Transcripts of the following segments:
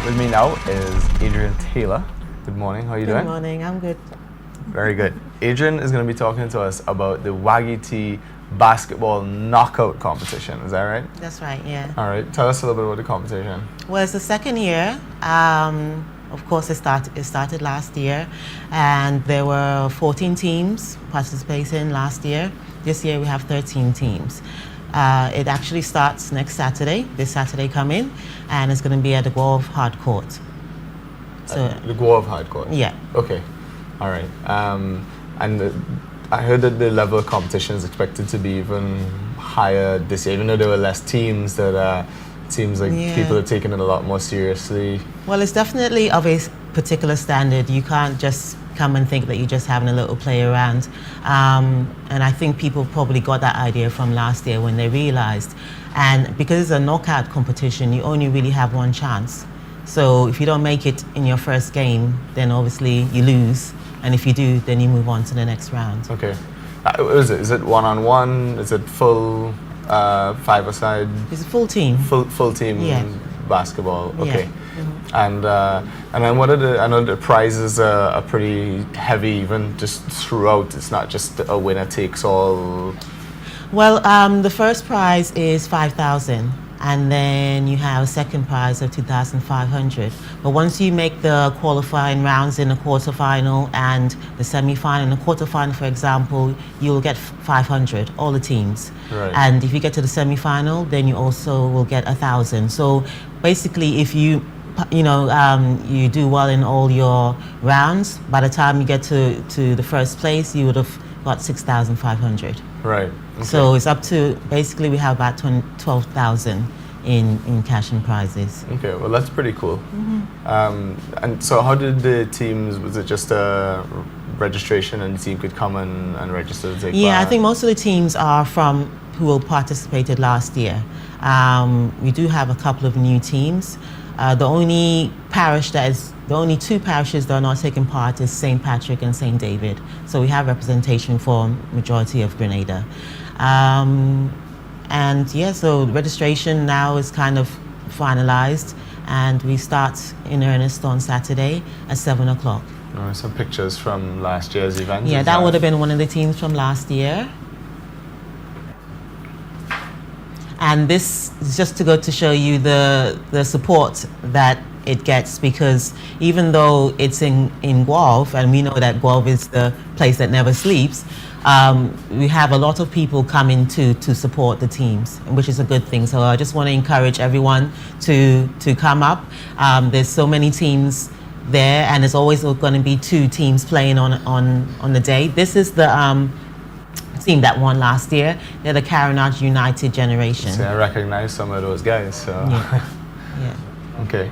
With me now is Adrian Taylor. Good morning, how are you doing? Good morning, I'm good. Very good. Adrian is going to be talking to us about the WAGGI basketball knockout competition, is that right? That's right, yeah. All right, tell us a little bit about the competition. Well, it's the second year. Of course, it started last year, and there were 14 teams participating last year. This year we have 13 teams. It actually starts next Saturday, this Saturday coming, and it's going to be at the Guelph Hard Court. So the Guelph Hard Court? Yeah. Okay, all right. I heard that the level of competition is expected to be even higher this year, even though there were less teams, that it seems like people are taking it a lot more seriously. Well, it's definitely of a particular standard. You can't just come and think that you're just having a little play around. And I think people probably got that idea from last year when they realized. And because it's a knockout competition, you only really have one chance. So if you don't make it in your first game, then obviously you lose. And if you do, then you move on to the next round. Okay. Is it one-on-one? Is it full five-a-side? It's a full team. Full team basketball. Okay. Yeah. And then what are I know the prizes are pretty heavy, even just throughout. It's not just a winner takes all. Well, the first prize is 5,000, and then you have a second prize of 2,500. But once you make the qualifying rounds in the quarterfinal and the semi-final, in the quarterfinal, for example, you'll get 500, all the teams. Right. And if you get to the semi-final, then you also will get 1,000. So basically, if you you do well in all your rounds, by the time you get to the first place, you would have got 6,500. Right. Okay. So it's up to, basically we have about 12,000 in cash and prizes. Okay, well that's pretty cool. And so how did the teams, was it just a registration and the team could come and register to take part? Yeah, I think most of the teams are from who participated last year. We do have a couple of new teams. The only two parishes that are not taking part is St. Patrick and St. David. So we have representation for majority of Grenada. So registration now is kind of finalized, and we start in earnest on Saturday at 7 o'clock. Some pictures from last year's event. Yeah, that would have been one of the teams from last year. And this is just to go to show you the support that it gets, because even though it's in Guelph, and we know that Guelph is the place that never sleeps, we have a lot of people coming to support the teams, which is a good thing. So I just want to encourage everyone to come up. There's so many teams there, and there's always going to be two teams playing on the day. This is the team that won last year. They're the Carenage United generation. So I recognize some of those guys. So. Yeah. Okay.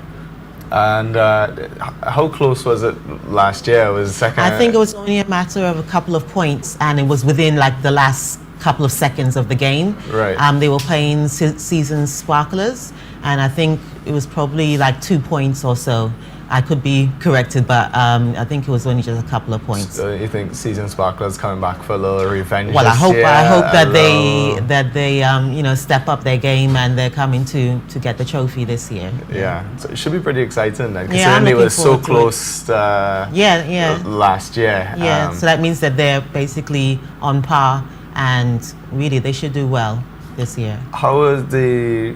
And how close was it last year? Was the second? I think it was only a matter of a couple of points, and it was within like the last couple of seconds of the game. Right. They were playing Seasons Sparklers, and I think it was probably like 2 points or so. I could be corrected, but I think it was only just a couple of points. So you think Season Sparklers coming back for a little revenge? Well, I hope that year? they step up their game, and they're coming to get the trophy this year. Yeah, so it should be pretty exciting then, Yeah, considering they were so close last year. Yeah, so that means that they're basically on par, and really they should do well this year. How was the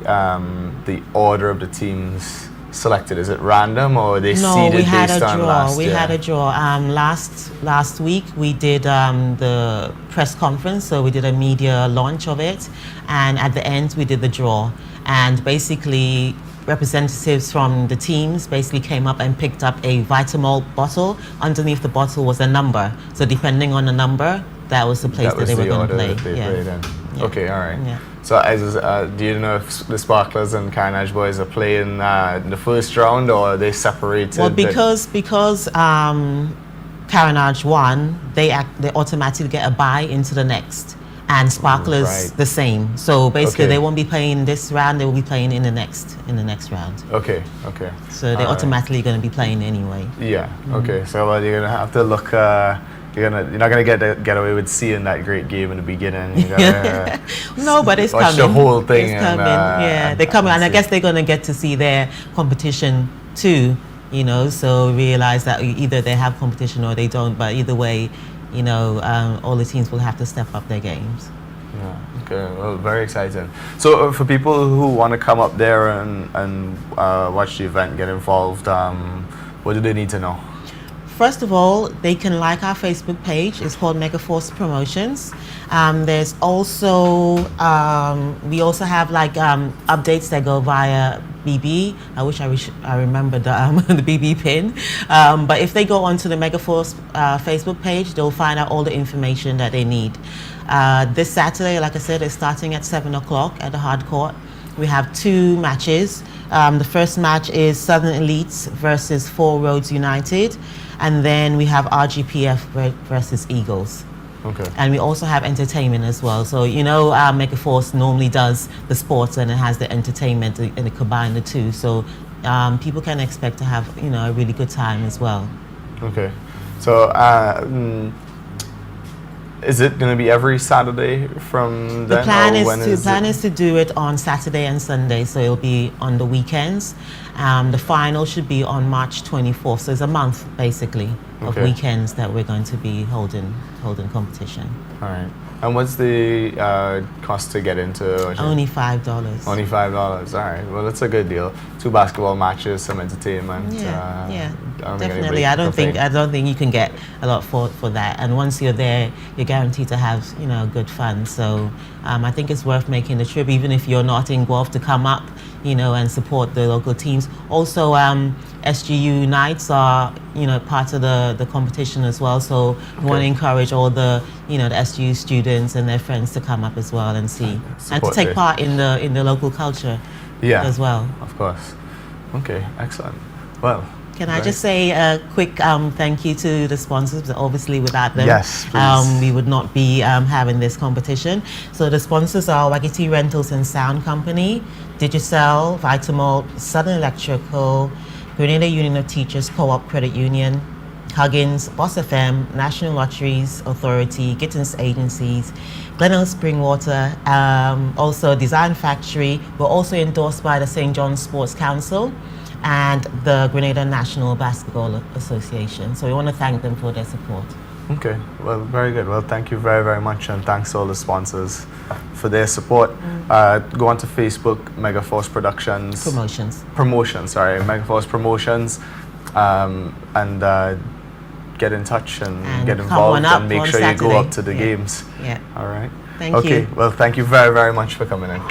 order of the teams selected? Is it random, or are they seeded based on last year? We had a draw. Last week we did the press conference, so we did a media launch of it, and at the end we did the draw. And basically representatives from the teams basically came up and picked up a Vitamalt bottle. Underneath the bottle was a number. So depending on the number, that was the place that they were going to play. Played in. Yeah. Okay, all right. Yeah. So, do you know if the Sparklers and Carenage boys are playing in the first round, or are they separated? Well, because Carenage won, they automatically get a bye into the next, and Sparklers the same. So basically, they won't be playing this round; they will be playing in the next round. Okay. So they're automatically going to be playing anyway. Yeah. Okay. So you're gonna have to look. You're not gonna get away with seeing that great game in the beginning. You gotta, no, but it's watch coming. the whole thing. It's coming. Yeah, they're coming, and I guess they're gonna get to see their competition too, you know, so realize that either they have competition or they don't, but either way, you know, all the teams will have to step up their games. Yeah, okay, well, very exciting. So for people who want to come up there and watch the event, get involved, what do they need to know? First of all, they can like our Facebook page. It's called Megaforce Promotions. There's also, we also have like updates that go via BB. I wish I remembered the BB pin. But if they go onto the Megaforce Facebook page, they'll find out all the information that they need. This Saturday, like I said, it's starting at 7 o'clock at the hard court. We have 2 matches. The first match is Southern Elites versus Four Roads United. And then we have RGPF versus Eagles. Okay. And we also have entertainment as well. So, you know, Megaforce normally does the sports and it has the entertainment and it combines the two. So people can expect to have, you know, a really good time as well. Okay. So is it going to be every Saturday from then? The plan is to do it on Saturday and Sunday, so it'll be on the weekends. The final should be on March 24th, so it's a month basically of weekends that we're going to be holding competition. All right. And what's the cost to get into? Only $5. Only $5. All right. Well, that's a good deal. 2 basketball matches, some entertainment. Yeah, definitely. I don't think you can get a lot for that. And once you're there, you're guaranteed to have, you know, good fun. So I think it's worth making the trip, even if you're not in Guelph, to come up, you know, and support the local teams. Also, SGU nights are, you know, part of the competition as well. So we want to encourage all the, you know, the SGU students and their friends to come up as well and see and to take part in the local culture as well. Of course. Okay, excellent. Well, can I just say a quick thank you to the sponsors? Obviously, without them, we would not be having this competition. So the sponsors are Wagiti Rentals and Sound Company, Digicel, Vitamalt, Southern Electrical, Grenada Union of Teachers Co-op Credit Union, Huggins, Boss FM, National Lotteries Authority, Gittins Agencies, Glenelg Springwater, also Design Factory. We're also endorsed by the St. John's Sports Council and the Grenada National Basketball Association. So we want to thank them for their support. Okay, well, very good. Well, thank you very, very much, and thanks to all the sponsors for their support. Go on to Facebook, Megaforce Productions. Promotions, sorry, Megaforce Promotions, and get in touch and get involved and make sure you go up to the games. Yeah. All right. Thank you. Okay, well, thank you very, very much for coming in.